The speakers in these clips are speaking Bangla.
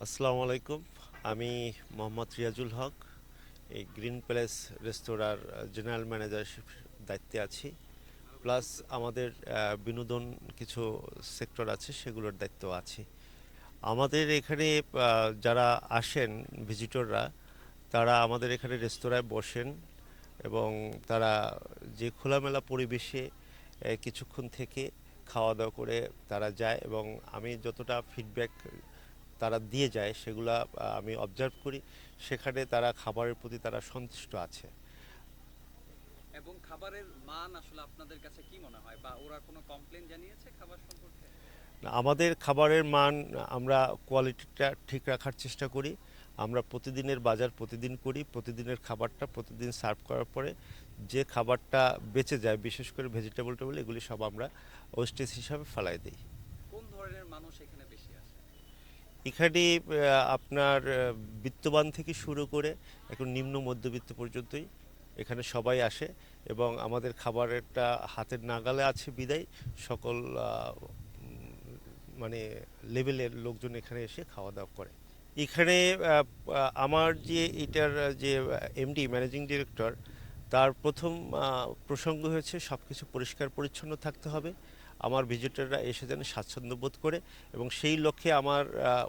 আসসালামু আলাইকুম। আমি মোহাম্মদ রিয়াজুল হক, এই গ্রিন প্যালেস রেস্তোরাঁর জেনারেল ম্যানেজারশিপ দায়িত্বে আছি। প্লাস আমাদের বিনোদন কিছু সেক্টর আছে, সেগুলোর দায়িত্ব আছি। আমাদের এখানে যারা আসেন ভিজিটররা, তারা আমাদের এখানে রেস্তোরাঁয় বসেন এবং তারা যে খোলামেলা পরিবেশে কিছুক্ষণ থেকে খাওয়া দাওয়া করে তারা যায়, এবং আমি যতটা ফিডব্যাক তারা দিয়ে যায় সেগুলা আমি অবজার্ভ করি। সেখানে তারা খাবারের প্রতি তারা সন্তুষ্ট আছে। এবং খাবারের মান আসলে আপনাদের কাছে কি মনে হয়, বা ওরা কোনো কমপ্লেইন জানিয়েছে খাবার সম্পর্কে? আমাদের খাবারের মান, আমরা কোয়ালিটিটা ঠিক রাখার চেষ্টা করি। আমরা প্রতিদিনের বাজার প্রতিদিন করি, প্রতিদিনের খাবারটা প্রতিদিন সার্ভ করার পরে যে খাবারটা বেঁচে যায়, বিশেষ করে ভেজিটেবল টেবল, এগুলি সব আমরা ওয়েস্টেজ হিসাবে ফেলাই দিই। কোন ধরনের মানুষ এখানে বেশি আসে? এখানে আপনার বিত্তবান থেকে শুরু করে এখন নিম্ন মধ্যবিত্ত পর্যন্তই এখানে সবাই আসে, এবং আমাদের খাবারেরটা হাতের নাগালে আছে বিদায় সকল মানে লেভেলের লোকজন এখানে এসে খাওয়া দাওয়া করে। এখানে আমার যে এটার যে এমডি ম্যানেজিং ডিরেক্টর, তার প্রথম প্রসঙ্গ হয়েছে সব কিছু পরিষ্কার পরিচ্ছন্ন থাকতে হবে, আমার ভিজিটররা এসে যেন স্বাচ্ছন্দ্য বোধ করে, এবং সেই লক্ষ্যে আমার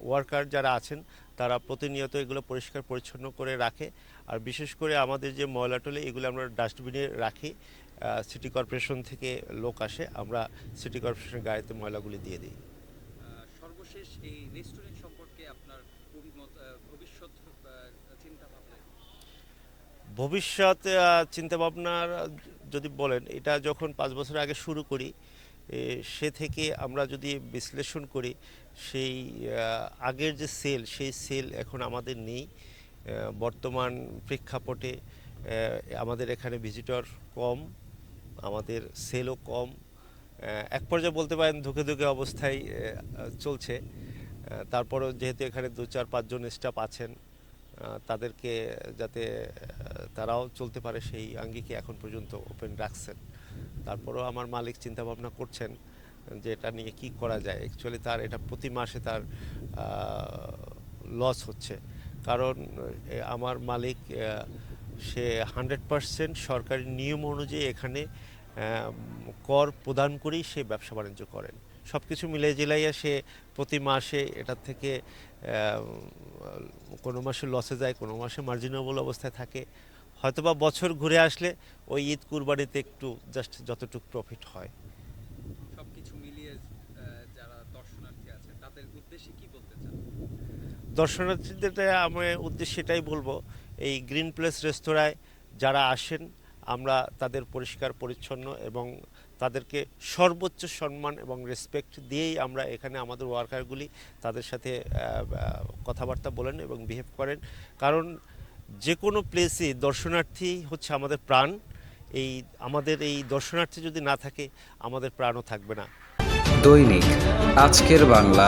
ওয়ার্কার যারা আছেন তারা প্রতিনিয়ত এগুলো পরিষ্কার পরিচ্ছন্ন করে রাখে। আর বিশেষ করে আমাদের যে ময়লা টলে, এগুলো আমরা ডাস্টবিনে রাখি। সিটি কর্পোরেশন থেকে লোক আসে, আমরা সিটি কর্পোরেশনের গাড়িতে ময়লাগুলি দিয়ে দিই। সর্বশেষ এই রেস্টুরেন্ট সম্পর্কে আপনার অভিমত, ভবিষ্যৎ চিন্তা ভাবনা কি? ভবিষ্যৎ চিন্তাভাবনার যদি বলেন, এটা যখন 5 বছর আগে শুরু করি, সে থেকে আমরা যদি বিশ্লেষণ করি, সেই আগের যে সেল, সেই সেল এখন আমাদের নেই। বর্তমান প্রেক্ষাপটে আমাদের এখানে ভিজিটর কম, আমাদের সেলও কম। এক পর্যায়ে বলতে পারেন ধুকে ধুকে অবস্থায় চলছে। তারপরেও যেহেতু এখানে 2 4 5 জন স্টাফ আছেন, তাদেরকে যাতে তারাও চলতে পারে সেই আঙ্গিকে এখন পর্যন্ত ওপেন রাখছেন। তারপরেও আমার মালিক চিন্তা ভাবনা করছেন যে এটা নিয়ে কি করা যায়। অ্যাকচুয়ালি তার এটা প্রতি মাসে তার লস হচ্ছে, কারণ আমার মালিক সে 100% সরকারি নিয়ম অনুযায়ী এখানে কর প্রদান করেই সে ব্যবসা বাণিজ্য করেন। সব কিছু মিলিয়ে জিলাইয়া সে প্রতি মাসে এটার থেকে কোনো মাসে লসে যায়, কোনো মাসে মার্জিনেবল অবস্থায় থাকে। হয়তোবা বছর ঘুরে আসলে ওই ঈদ কুরবানিতে একটু জাস্ট যতটুকু প্রফিট হয়। সবকিছু মিলিয়ে যারা দর্শনার্থী আছে তাদের উদ্দেশ্যে কি বলতে চান? দর্শনার্থীদের আমি উদ্দেশ্যে এটাই বলবো, এই গ্রিন প্লেস রেস্তোরাঁয় যারা আসেন, আমরা তাদের পরিষ্কার পরিচ্ছন্ন এবং তাদেরকে সর্বোচ্চ সম্মান এবং রেসপেক্ট দিয়েই আমরা এখানে আমাদের ওয়ার্কারগুলি তাদের সাথে কথাবার্তা বলেন এবং বিহেভ করেন। কারণ যে কোনো প্লেসে দর্শনার্থী হচ্ছে আমাদের প্রাণ। এই আমাদের এই দর্শনার্থী যদি না থাকে, আমাদের প্রাণও থাকবে না। দৈনিক আজকের বাংলা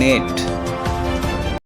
.net